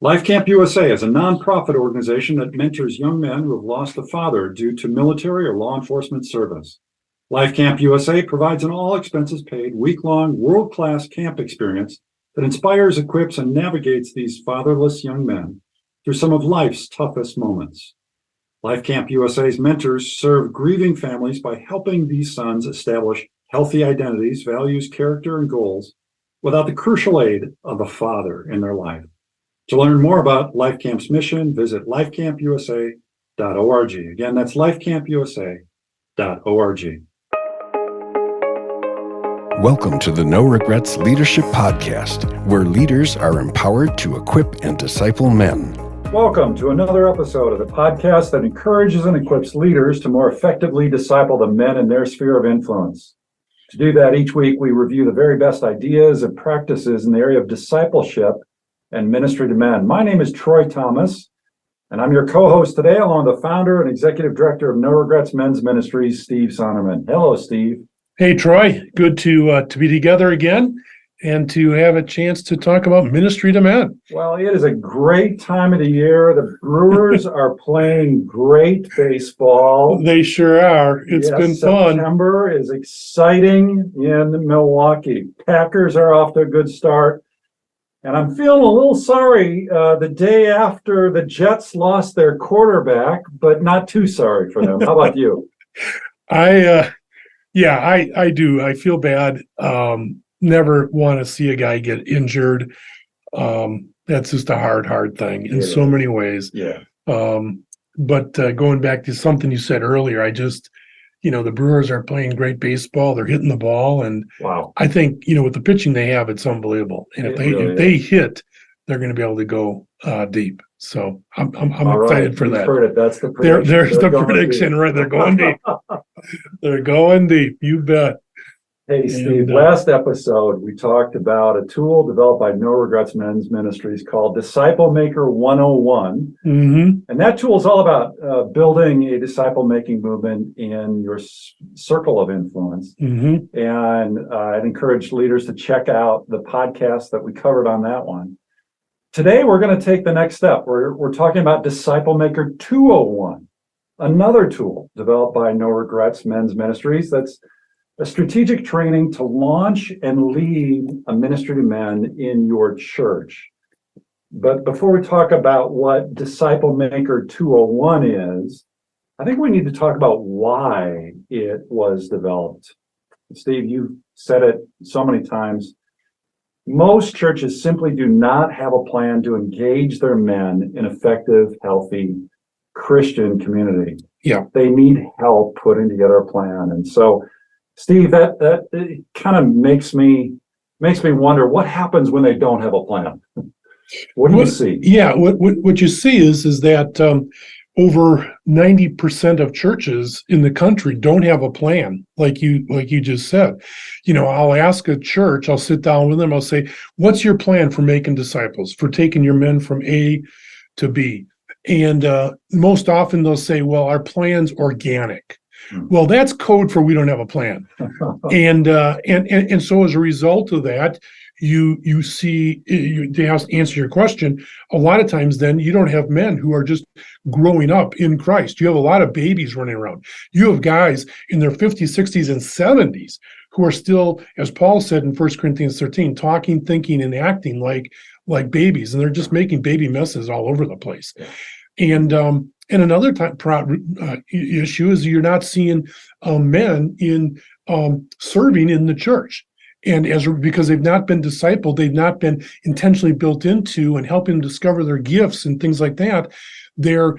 Life Camp USA is a nonprofit organization that mentors young men who have lost a father due to military or law enforcement service. Life Camp USA provides an all-expenses-paid, week-long, world-class camp experience that inspires, equips, and navigates these fatherless young men through some of life's toughest moments. Life Camp USA's mentors serve grieving families by helping these sons establish healthy identities, values, character, and goals without the crucial aid of a father in their life. To learn more about Life Camp's mission, visit lifecampusa.org. Again, that's lifecampusa.org. Welcome to the No Regrets Leadership Podcast, where leaders are empowered to equip and disciple men. Welcome to another episode of the podcast that encourages and equips leaders to more effectively disciple the men in their sphere of influence. To do that, each week we review the very best ideas and practices in the area of discipleship and ministry to men. My name is Troy Thomas, and I'm your co-host today, along with the founder and executive director of No Regrets Men's Ministries, Steve Sonnerman. Hello, Steve. Hey, Troy. Good to be together again and to have a chance to talk about ministry to men. Well, it is a great time of the year. The Brewers are playing great baseball. They sure are. It's been fun. September is exciting in Milwaukee. Packers are off to a good start. And I'm feeling a little sorry the day after the Jets lost their quarterback, but not too sorry for them. How about you? I do. I feel bad. Never want to see a guy get injured. That's just a hard thing in so many ways. Yeah. But going back to something you said earlier, the Brewers are playing great baseball. They're hitting the ball, and wow. I think with the pitching they have, it's unbelievable. And if they hit, they're going to be able to go deep. So I'm excited for that. Heard it. That's the prediction. There's the prediction, right? They're going deep. They're going deep. You bet. Hey, Steve, last episode, we talked about a tool developed by No Regrets Men's Ministries called Disciple Maker 101. Mm-hmm. And that tool is all about building a disciple-making movement in your circle of influence. Mm-hmm. And I'd encourage leaders to check out the podcast that we covered on that one. Today, we're going to take the next step. We're talking about Disciple Maker 201, another tool developed by No Regrets Men's Ministries that's a strategic training to launch and lead a ministry to men in your church. But before we talk about what Disciple Maker 201 is, I think we need to talk about why it was developed. Steve, you've said it so many times. Most churches simply do not have a plan to engage their men in effective, healthy Christian community. Yeah. They need help putting together a plan. And so, Steve, that kind of makes me wonder what happens when they don't have a plan. What do you see? Yeah, what you see is that over 90% of churches in the country don't have a plan, like you just said. I'll ask a church, I'll sit down with them, I'll say, what's your plan for making disciples, for taking your men from A to B? And most often they'll say, well, our plan's organic. Well, that's code for we don't have a plan. And so as a result of that, you see, to answer your question, a lot of times then you don't have men who are just growing up in Christ. You have a lot of babies running around. You have guys in their 50s, 60s, and 70s who are still, as Paul said in 1 Corinthians 13, talking, thinking, and acting like babies. And they're just making baby messes all over the place. And another issue is you're not seeing men in serving in the church. And because they've not been discipled, they've not been intentionally built into and helping them discover their gifts and things like that. They're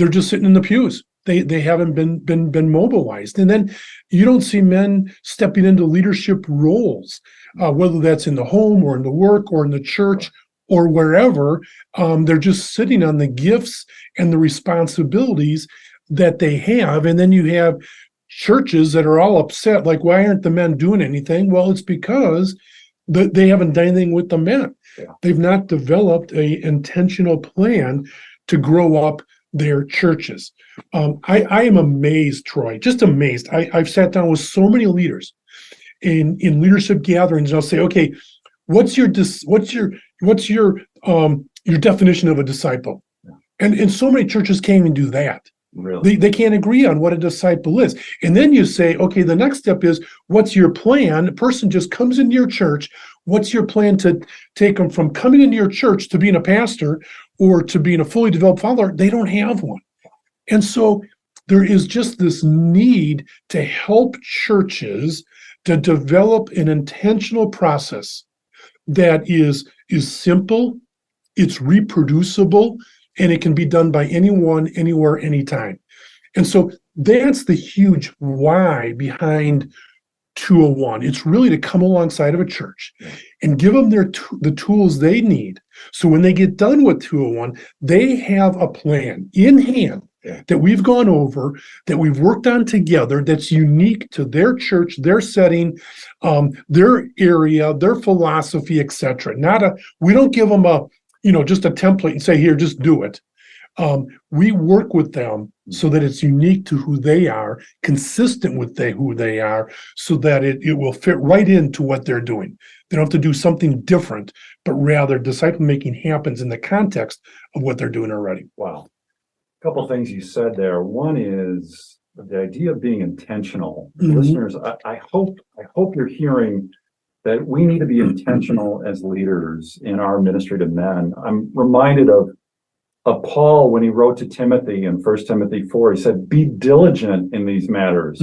just sitting in the pews. They haven't been mobilized. And then you don't see men stepping into leadership roles, whether that's in the home or in the work or in the church or wherever. They're just sitting on the gifts and the responsibilities that they have. And then you have churches that are all upset, like, why aren't the men doing anything? Well, it's because they haven't done anything with the men. Yeah. They've not developed an intentional plan to grow up their churches. I am amazed, Troy, just amazed. I've sat down with so many leaders in leadership gatherings. And I'll say, okay, what's your your definition of a disciple. And so many churches can't even do that. Really? They can't agree on what a disciple is. And then you say, okay, the next step is, what's your plan? A person just comes into your church. What's your plan to take them from coming into your church to being a pastor or to being a fully developed follower? They don't have one. And so there is just this need to help churches to develop an intentional process that is simple, it's reproducible, and it can be done by anyone, anywhere, anytime. And so that's the huge why behind 201. It's really to come alongside of a church and give them the tools they need. So when they get done with 201, they have a plan in hand that we've gone over, that we've worked on together, that's unique to their church, their setting, their area, their philosophy, etc. We don't give them just a template and say, here, just do it. We work with them so that it's unique to who they are, consistent with who they are, so that it will fit right into what they're doing. They don't have to do something different, but rather disciple making happens in the context of what they're doing already. Wow. A couple of things you said there. One is the idea of being intentional. Mhm. Listeners, I hope you're hearing that we need to be intentional as leaders in our ministry to men. I'm reminded of Paul when he wrote to Timothy in 1 Timothy 4. He said, be diligent in these matters.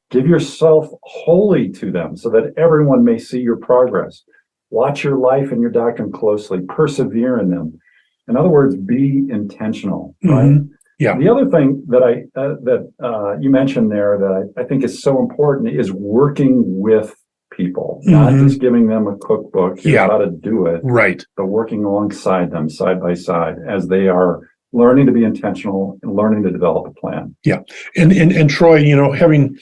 Give yourself wholly to them so that everyone may see your progress. Watch your life and your doctrine closely. Persevere in them. In other words, be intentional, right? Mhm. Yeah. The other thing that you mentioned there that I think is so important is working with people, not Mhm. just giving them a cookbook, here's Yeah. how to do it, Right. but working alongside them side by side as they are learning to be intentional and learning to develop a plan. Yeah. And Troy, having,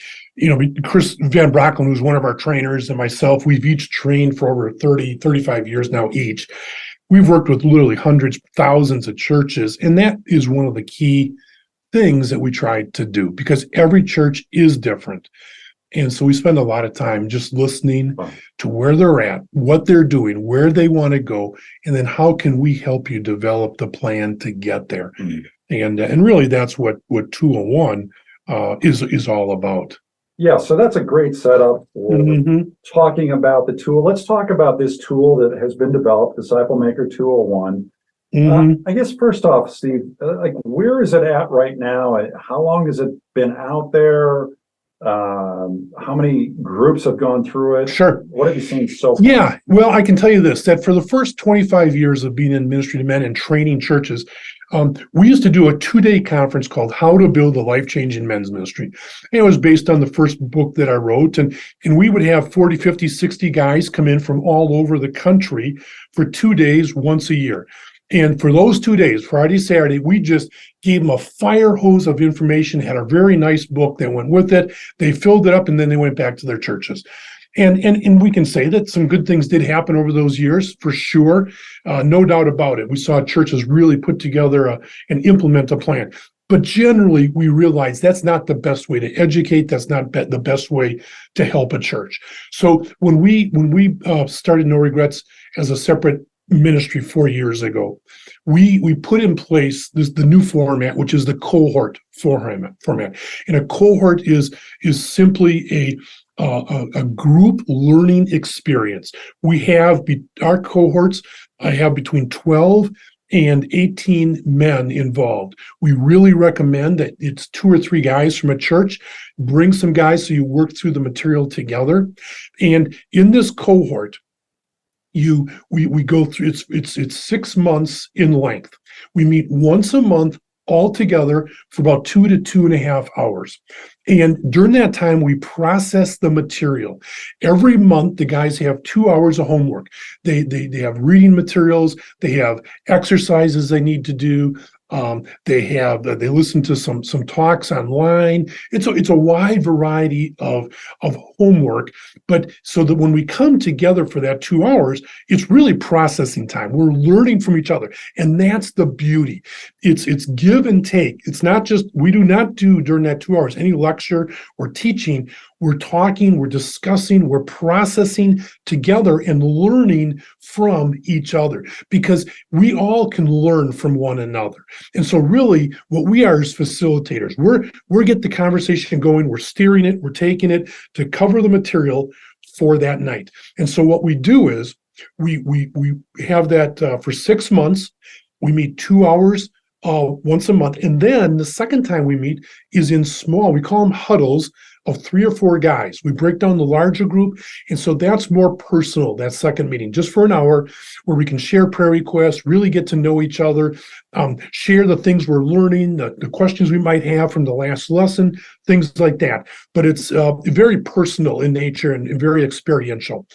Chris Van Brocklen, who's one of our trainers, and myself, we've each trained for over 35 years now each. We've worked with literally hundreds, thousands of churches, and that is one of the key things that we try to do, because every church is different. And so we spend a lot of time just listening to where they're at, what they're doing, where they want to go, and then how can we help you develop the plan to get there. And really that's what 201 is all about. Yeah, so that's a great setup for talking about the tool. Let's talk about this tool that has been developed, Disciple Maker 201. I guess first off, Steve, where is it at right now? How long has it been out there? How many groups have gone through it? Sure. What have you seen so far? Yeah, well, I can tell you this, that for the first 25 years of being in ministry to men and training churches, we used to do a 2-day conference called How to Build a Life-Changing Men's Ministry. And it was based on the first book that I wrote. And we would have 40, 50, 60 guys come in from all over the country for 2 days, once a year. And for those 2 days, Friday, Saturday, we just gave them a fire hose of information, had a very nice book that went with it. They filled it up, and then they went back to their churches. And we can say that some good things did happen over those years, for sure. No doubt about it. We saw churches really put together and implement a plan. But generally, we realize that's not the best way to educate. That's not the best way to help a church. So when we started No Regrets as a separate ministry 4 years ago, we put in place the new format, which is the cohort format. And a cohort is simply a group learning experience. We have our cohorts. I have between 12 and 18 men involved. We really recommend that it's 2 or 3 guys from a church. Bring some guys so you work through the material together. And in this cohort, we go through, it's 6 months in length. We meet once a month all together for about 2 to 2.5 hours. And during that time, we process the material. Every month, the guys have 2 hours of homework. They have reading materials. They have exercises they need to do. They listen to some talks online. It's a wide variety of homework, but so that when we come together for that 2 hours, it's really processing time. We're learning from each other, and that's the beauty. It's give and take. It's not just, we do not do during that 2 hours any lecture or teaching. we're talking, we're discussing, we're processing together and learning from each other, because we all can learn from one another. And so really what we are is facilitators. We're getting the conversation going, we're steering it, we're taking it to cover the material for that night. And so what we do is we have that for 6 months. We meet 2 hours once a month. And then the second time we meet is in small, we call them huddles of 3 or 4 guys. We break down the larger group. And so that's more personal, that second meeting, just for an hour, where we can share prayer requests, really get to know each other, share the things we're learning, the questions we might have from the last lesson, things like that. But it's very personal in nature and very experiential.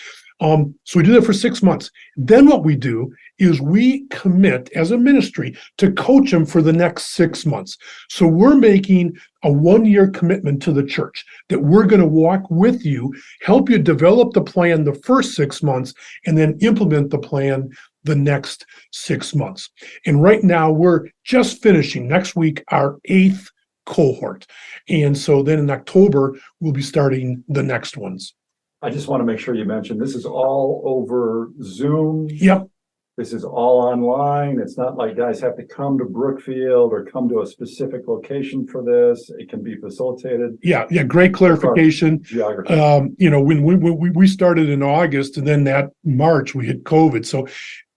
So we do that for 6 months. Then what we do is we commit as a ministry to coach them for the next 6 months. So we're making a 1-year commitment to the church that we're going to walk with you, help you develop the plan the first 6 months, and then implement the plan the next 6 months. And right now we're just finishing next week our 8th cohort. And so then in October, we'll be starting the next ones. I just want to make sure you mentioned this is all over Zoom. Yep. This is all online. It's not like guys have to come to Brookfield or come to a specific location for this. It can be facilitated. Yeah. Great clarification. Geography. When we started in August, and then that March we hit COVID. So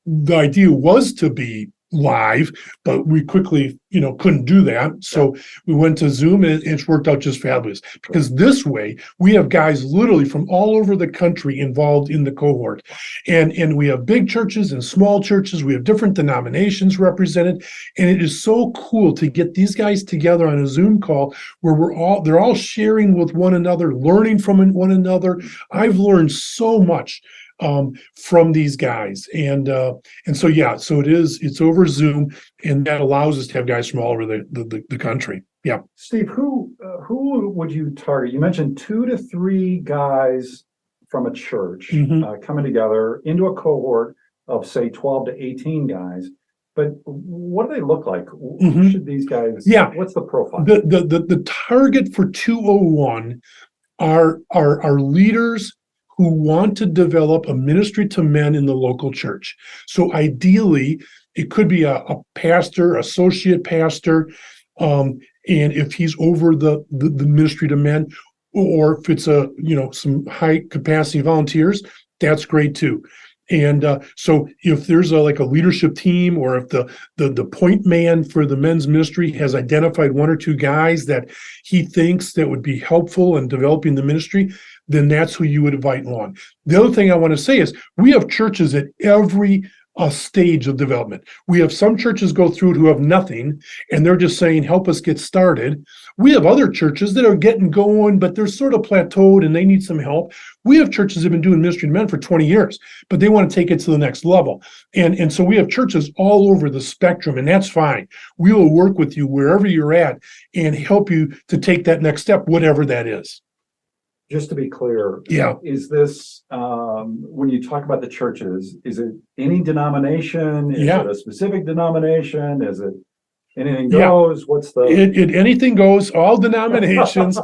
the idea was to be live, but we quickly, couldn't do that. So we went to Zoom, and it's worked out just fabulous, because this way we have guys literally from all over the country involved in the cohort. And we have big churches and small churches. We have different denominations represented. And it is so cool to get these guys together on a Zoom call where they're all sharing with one another, learning from one another. I've learned so much from these guys. And so it's over Zoom, and that allows us to have guys from all over the country. Yeah. Steve, who would you target? You mentioned 2 to 3 guys from a church coming together into a cohort of, say, 12 to 18 guys. But what do they look like? Who should these guys? Yeah. What's the profile? The target for 201 are leaders who want to develop a ministry to men in the local church. So ideally, it could be a pastor, associate pastor, and if he's over the ministry to men, or if it's some high capacity volunteers, that's great too. And so if there's a leadership team, or if the point man for the men's ministry has identified 1 or 2 guys that he thinks that would be helpful in developing the ministry, then that's who you would invite along. The other thing I want to say is we have churches at every stage of development. We have some churches go through it who have nothing, and they're just saying, help us get started. We have other churches that are getting going, but they're sort of plateaued and they need some help. We have churches that have been doing ministry to men for 20 years, but they want to take it to the next level. And so we have churches all over the spectrum, and that's fine. We will work with you wherever you're at and help you to take that next step, whatever that is. Just to be clear, is this, when you talk about the churches, is it any denomination? Is it a specific denomination? Is it anything goes? What's the... anything goes, all denominations.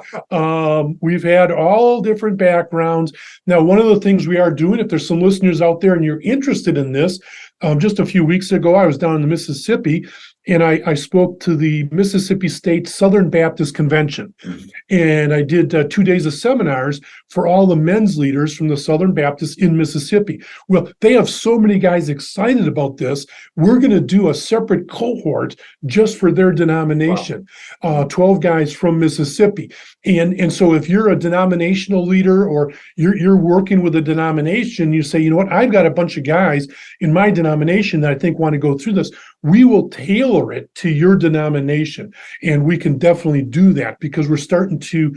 We've had all different backgrounds. Now, one of the things we are doing, if there's some listeners out there and you're interested in this, just a few weeks ago, I was down in Mississippi, and I spoke to the Mississippi State Southern Baptist Convention. And I did 2 days of seminars for all the men's leaders from the Southern Baptists in Mississippi. Well, they have so many guys excited about this. We're going to do a separate cohort just for their denomination, 12 guys from Mississippi. And so if you're a denominational leader, or you're working with a denomination, you say, what, I've got a bunch of guys in my denomination that I think want to go through this. We will tailor it to your denomination. And we can definitely do that, because we're starting to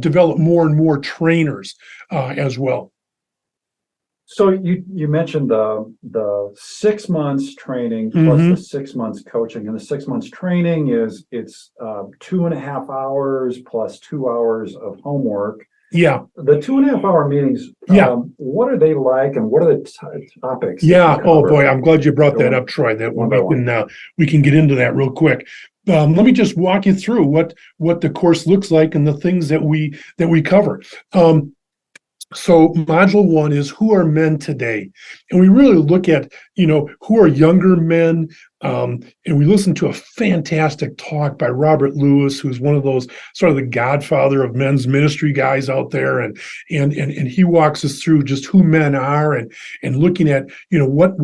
develop more and more trainers as well. So you mentioned the 6 months training plus the 6 months coaching, and the 6 months training it's 2.5 hours plus 2 hours of homework. Yeah. The 2.5 hour meetings, what are they like, and what are the topics? Yeah. Oh boy, I'm glad you brought that up, Troy, that we can get into that real quick. Let me just walk you through what the course looks like and the things that we cover. So module 1 is who are men today? And we really look at, who are younger men. And we listened to a fantastic talk by Robert Lewis, who's one of those sort of the godfather of men's ministry guys out there. And he walks us through just who men are and looking at, what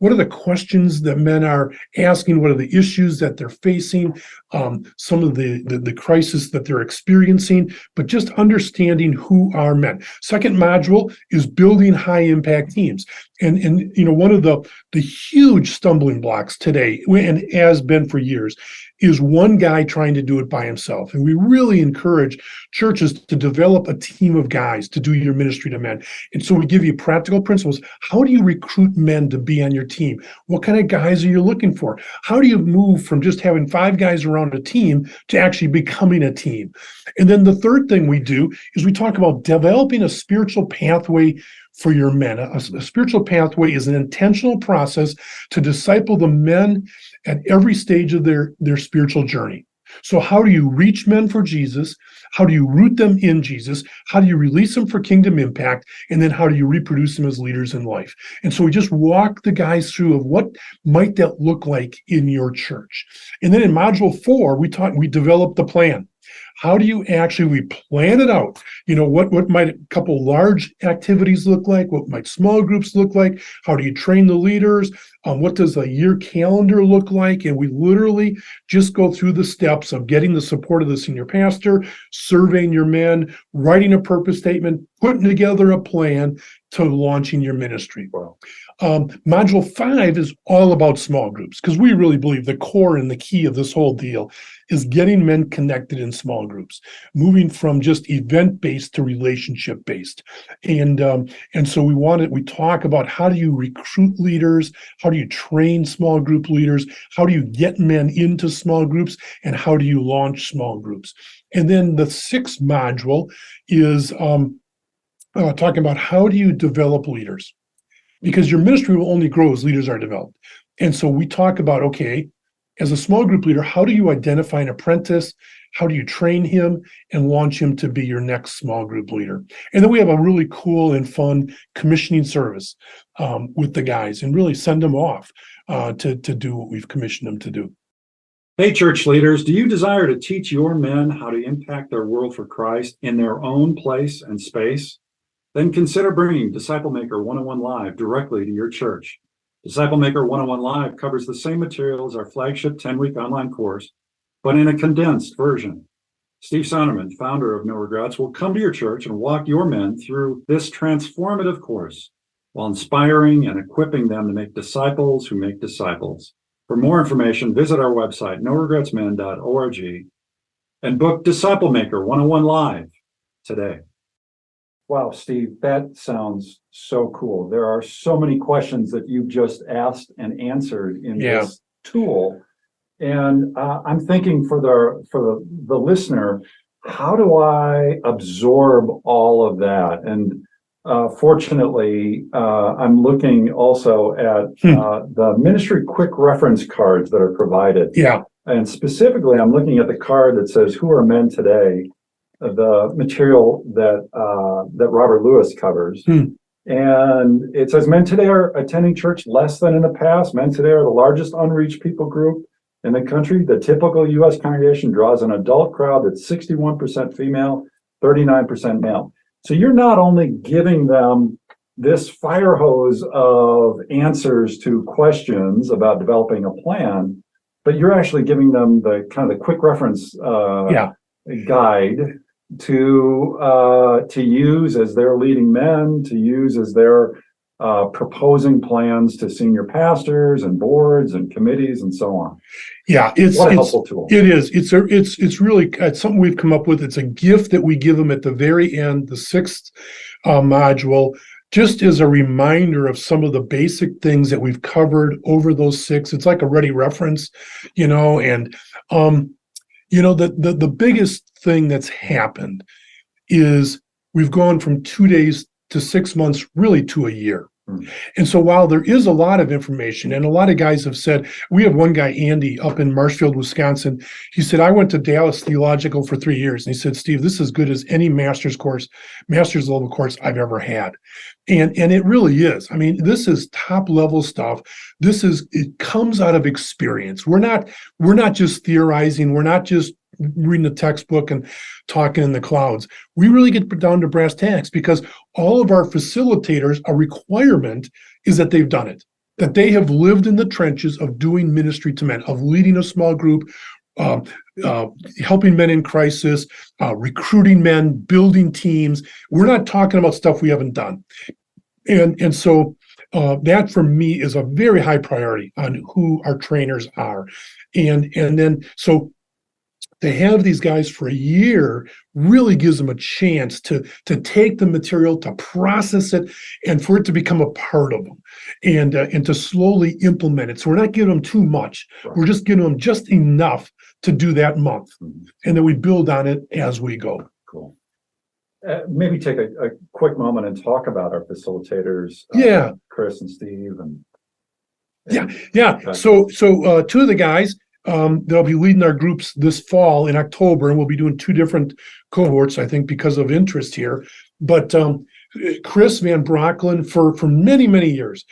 are the questions that men are asking? What are the issues that they're facing? Some of the crisis that they're experiencing, but just understanding who are men. Second module is building high impact teams. And one of the huge stumbling blocks today, and has been for years, is one guy trying to do it by himself. And we really encourage churches to develop a team of guys to do your ministry to men. And so we give you practical principles. How do you recruit men to be on your team? What kind of guys are you looking for? How do you move from just having 5 guys around a team to actually becoming a team? And then the third thing we do is we talk about developing a spiritual pathway for your men. A spiritual pathway is an intentional process to disciple the men at every stage of their spiritual journey. So how do you reach men for Jesus? How do you root them in Jesus? How do you release them for kingdom impact? And then how do you reproduce them as leaders in life? And so we just walk the guys through of what might that look like in your church. And then in module 4, we develop the plan. How do you we plan it out? What might a couple large activities look like? What might small groups look like? How do you train the leaders? What does a year calendar look like? And we literally just go through the steps of getting the support of the senior pastor, surveying your men, writing a purpose statement, putting together a plan to launching your ministry. Wow. Module 5 is all about small groups, because we really believe the core and the key of this whole deal is getting men connected in small groups, moving from just event-based to relationship-based. And so we talk about how do you recruit leaders, how do you train small group leaders, how do you get men into small groups, and how do you launch small groups. And then the 6th module is talking about how do you develop leaders, because your ministry will only grow as leaders are developed. And so we talk about, okay, as a small group leader, how do you identify an apprentice? How do you train him and launch him to be your next small group leader? And then we have a really cool and fun commissioning service with the guys, and really send them off to do what we've commissioned them to do. Hey, church leaders, do you desire to teach your men how to impact their world for Christ in their own place and space? Then consider bringing Disciple Maker 101 Live directly to your church. Disciple Maker 101 Live covers the same material as our flagship 10-week online course, but in a condensed version. Steve Sonderman, founder of No Regrets, will come to your church and walk your men through this transformative course while inspiring and equipping them to make disciples who make disciples. For more information, visit our website, noregretsmen.org, and book Disciple Maker 101 Live today. Wow, Steve, that sounds so cool. There are so many questions that you've just asked and answered in this tool. And I'm thinking for the listener, how do I absorb all of that? And fortunately, I'm looking also at the ministry quick reference cards that are provided. Yeah. And specifically, I'm looking at the card that says, "Who are men today?" The material that Robert Lewis covers. And it says, men today are attending church less than in the past. Men today are the largest unreached people group in the country. The typical U.S. congregation draws an adult crowd that's 61% female, 39% male. So you're not only giving them this fire hose of answers to questions about developing a plan, but you're actually giving them the kind of the quick reference guide to use as they're leading men, to use as they're proposing plans to senior pastors and boards and committees and so on. Yeah, it's a helpful tool. It is. It's really something we've come up with. It's a gift that we give them at the very end, the 6th module, just as a reminder of some of the basic things that we've covered over those 6. It's like a ready reference, and the biggest thing that's happened is we've gone from 2 days to 6 months, really to a year. Hmm. And so while there is a lot of information, and a lot of guys have said, we have one guy, Andy, up in Marshfield, Wisconsin. He said, I went to Dallas Theological for 3 years. And he said, Steve, this is as good as any master's level course I've ever had. And it really is. I mean, this is top level stuff. It comes out of experience. We're not just theorizing. We're not just reading a textbook and talking in the clouds. We really get down to brass tacks, because all of our facilitators, a requirement is that they've done it, that they have lived in the trenches of doing ministry to men, of leading a small group, helping men in crisis, recruiting men, building teams. We're not talking about stuff we haven't done. And so that for me is a very high priority on who our trainers are. And then so to have these guys for a year really gives them a chance to take the material, to process it, and for it to become a part of them, and to slowly implement it. So we're not giving them too much. Right. We're just giving them just enough to do that month. Mhm. And then we build on it as we go. Cool. Maybe take a quick moment and talk about our facilitators. Yeah. Chris and Steve and Yeah. Okay. So two of the guys, they'll be leading our groups this fall in October, and we'll be doing 2 different cohorts, I think, because of interest here. But Chris Van Brocklen, for many, many years,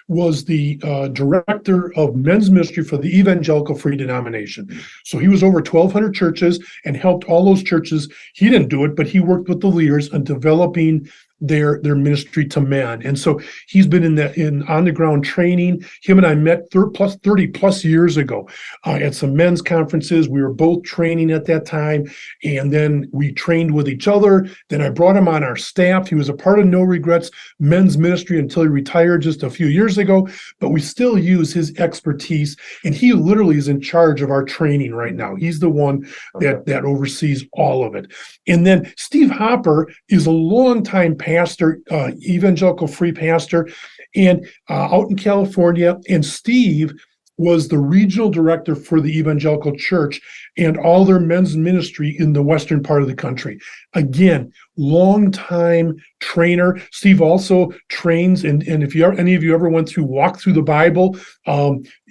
was the director of men's ministry for the Evangelical Free Denomination. So he was over 1,200 churches and helped all those churches. He didn't do it, but he worked with the leaders on developing their ministry to men. And so he's been in on the ground training. Him and I met 30 plus years ago at some men's conferences. We were both training at that time, and then we trained with each other. Then I brought him on our staff. He was a part of No Regrets men's ministry until he retired just a few years ago, but we still use his expertise, and he literally is in charge of our training right now. He's the one that oversees all of it. And then Steve Hopper is a longtime pastor, evangelical free pastor, and out in California. And Steve was the regional director for the evangelical church and all their men's ministry in the western part of the country. Again, longtime trainer. Steve also trains, and if any of you ever went through Walk Through the Bible,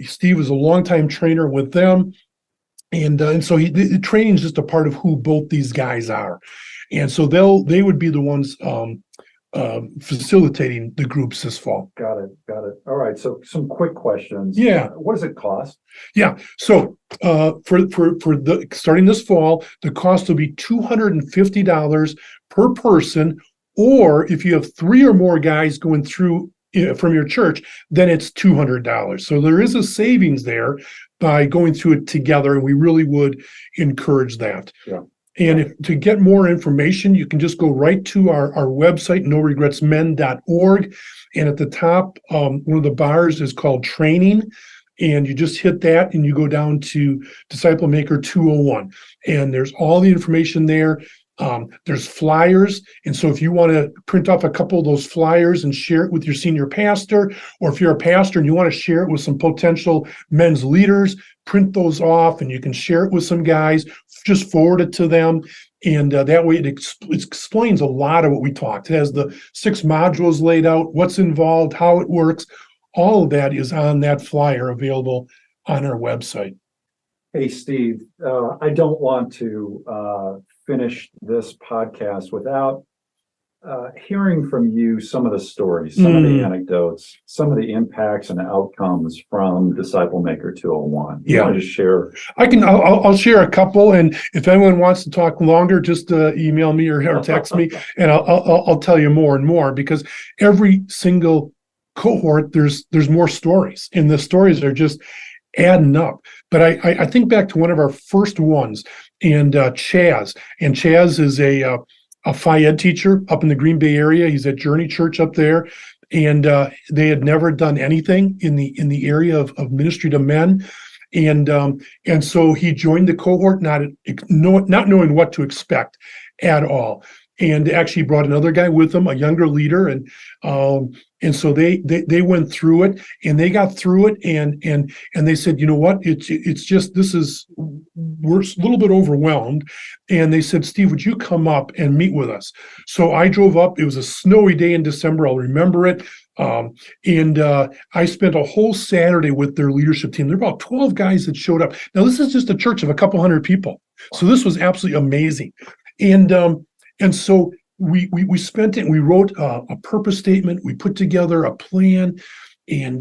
Steve was a longtime trainer with them. And so the training is just a part of who both these guys are. And so they would be the ones facilitating the groups this fall. Got it. All right. So some quick questions. Yeah. What does it cost? Yeah. So for the starting this fall, the cost will be $250 per person, or if you have 3 or more guys going through from your church, then it's $200. So there is a savings there by going through it together, and we really would encourage that. Yeah. And to get more information, you can just go right to our website, noregretsmen.org. And at the top, one of the bars is called Training. And you just hit that and you go down to Disciple Maker 201. And there's all the information there. There's flyers. And so if you want to print off a couple of those flyers and share it with your senior pastor, or if you're a pastor and you want to share it with some potential men's leaders, print those off and you can share it with some guys, just forward it to them. And that way it explains a lot of what we talked. It has the 6 modules laid out, what's involved, how it works. All of that is on that flyer available on our website. Hey, Steve, I don't want to finish this podcast without hearing from you some of the stories, some of the anecdotes, some of the impacts and outcomes from Disciple Maker 201. You want to just share? I'll share a couple, and if anyone wants to talk longer, just email me or text me, and I'll tell you more and more, because every single cohort there's more stories, and the stories are just adding up. But I think back to one of our first ones, and Chaz is a Phi Ed teacher up in the Green Bay area. He's at Journey Church up there, and they had never done anything in the area of ministry to men, and so he joined the cohort not knowing what to expect at all, and actually brought another guy with him, a younger leader, and so they went through it, and they got through it, and they said, you know what, it's just, we're a little bit overwhelmed, and they said, Steve, would you come up and meet with us? So I drove up. It was a snowy day in December. I'll remember it. And I spent a whole Saturday with their leadership team. There were about 12 guys that showed up. Now, this is just a church of a couple hundred people. So this was absolutely amazing. And so we spent it, and we wrote a purpose statement. We put together a plan and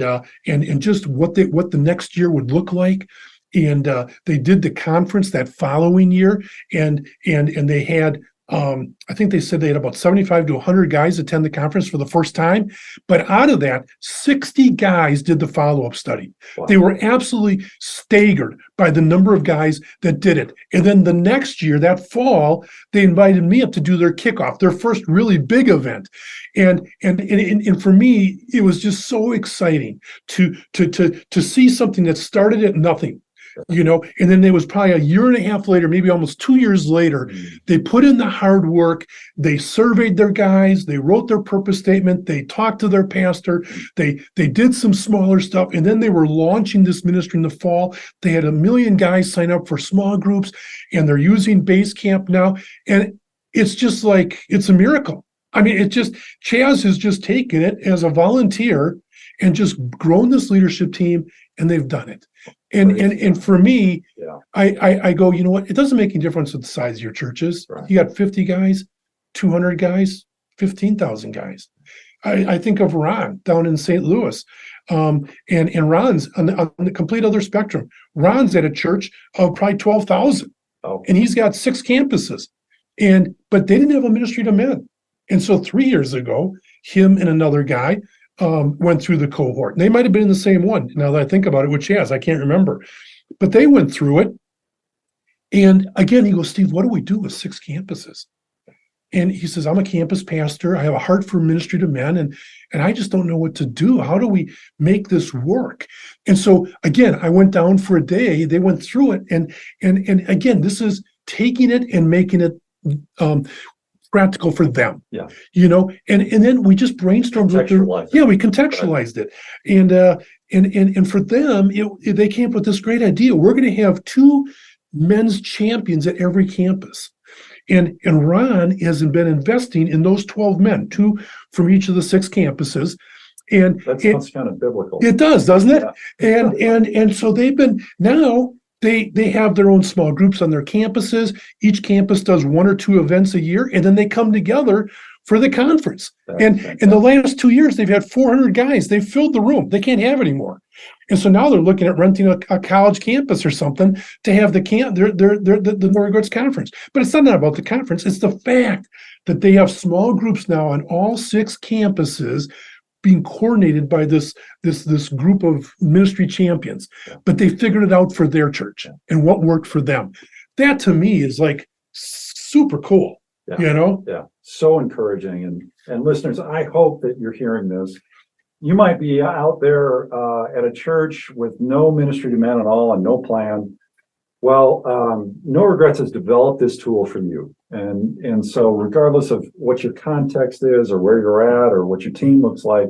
just what the next year would look like. And they did the conference that following year, and they had I think they said they had about 75 to 100 guys attend the conference for the first time. But out of that, 60 guys did the follow-up study. Wow. They were absolutely staggered by the number of guys that did it. And then the next year, that fall, they invited me up to do their kickoff, their first really big event. And for me, it was just so exciting to see something that started at nothing. And then there was probably a year and a half later, maybe almost 2 years later, they put in the hard work. They surveyed their guys. They wrote their purpose statement. They talked to their pastor. They did some smaller stuff. And then they were launching this ministry in the fall. They had 1 million guys sign up for small groups, and they're using Base Camp now. And it's just like, it's a miracle. I mean, Chaz has just taken it as a volunteer and just grown this leadership team, and they've done it. And for me, I go, you know what? It doesn't make any difference with the size of your churches. Right. You got 50 guys, 200 guys, 15,000 guys. I think of Ron down in St. Louis, and Ron's on the complete other spectrum. Ron's at a church of probably 12,000, and he's got 6 campuses. But they didn't have a ministry to men. And so 3 years ago, him and another guy went through the cohort. And they might have been in the same one, now that I think about it, with Chaz. I can't remember. But they went through it. And again, he goes, Steve, what do we do with 6 campuses? And he says, I'm a campus pastor. I have a heart for ministry to men, and I just don't know what to do. How do we make this work? And so, again, I went down for a day. They went through it. And again, this is taking it and making it practical for them, and then we just brainstormed we contextualized it, and for them, they came up with this great idea. We're going to have 2 men's champions at every campus, and Ron has been investing in those 12 men, 2 from each of the 6 campuses. And that sounds kind of biblical. It does, doesn't it? Yeah. And so they've been now. They have their own small groups on their campuses. Each campus does 1 or 2 events a year, and then they come together for the conference. And in the last 2 years, they've had 400 guys. They've filled the room. They can't have any more. And so now they're looking at renting a college campus or something to have the No Regrets conference. But it's not about the conference. It's the fact that they have small groups now on all 6 campuses, being coordinated by this group of ministry champions, but they figured it out for their church and what worked for them. That to me is like super cool, Yeah, so encouraging. And listeners, I hope that you're hearing this. You might be out there at a church with no ministry to men at all and no plan. Well, No Regrets has developed this tool for you. And so regardless of what your context is or where you're at or what your team looks like,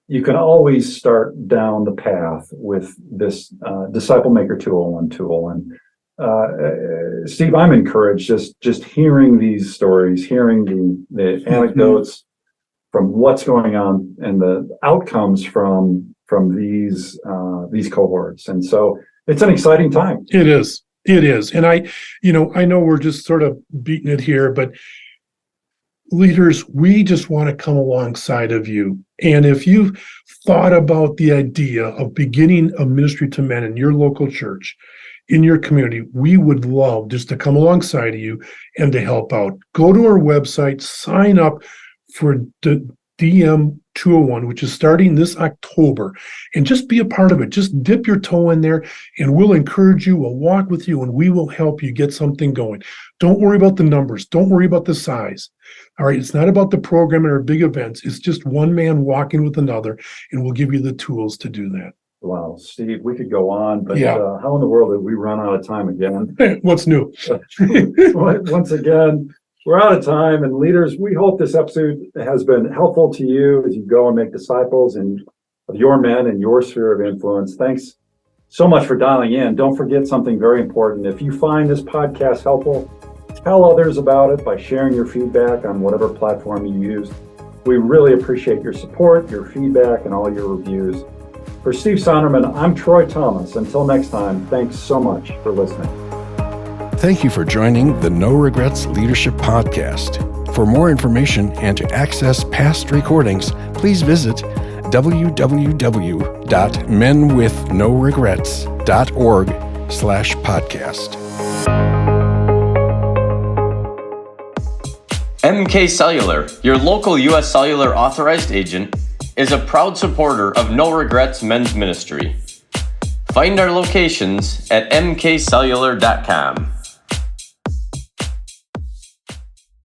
you can always start down the path with this Disciple Maker 201 tool. And Steve, I'm encouraged just hearing these stories, hearing the anecdotes from what's going on and the outcomes from these cohorts. And so it's an exciting time. It is. And I know we're just sort of beating it here, but leaders, we just want to come alongside of you. And if you've thought about the idea of beginning a ministry to men in your local church, in your community, we would love just to come alongside of you and to help out. Go to our website, sign up for the DM 201, which is starting this October, and just be a part of it. Just dip your toe in there, and we'll encourage you, we'll walk with you, and we will help you get something going. Don't worry about the numbers. Don't worry about the size. All right, it's not about the program or big events. It's just one man walking with another, and we'll give you the tools to do that. Wow, Steve, we could go on, but how in the world did we run out of time again? What's new? Once again, we're out of time, and leaders, we hope this episode has been helpful to you as you go and make disciples of your men and your sphere of influence. Thanks so much for dialing in. Don't forget something very important. If you find this podcast helpful, tell others about it by sharing your feedback on whatever platform you use. We really appreciate your support, your feedback, and all your reviews. For Steve Sonderman, I'm Troy Thomas. Until next time, thanks so much for listening. Thank you for joining the No Regrets Leadership Podcast. For more information and to access past recordings, please visit www.menwithnoregrets.org/podcast. MK Cellular, your local U.S. Cellular authorized agent, is a proud supporter of No Regrets Men's Ministry. Find our locations at mkcellular.com.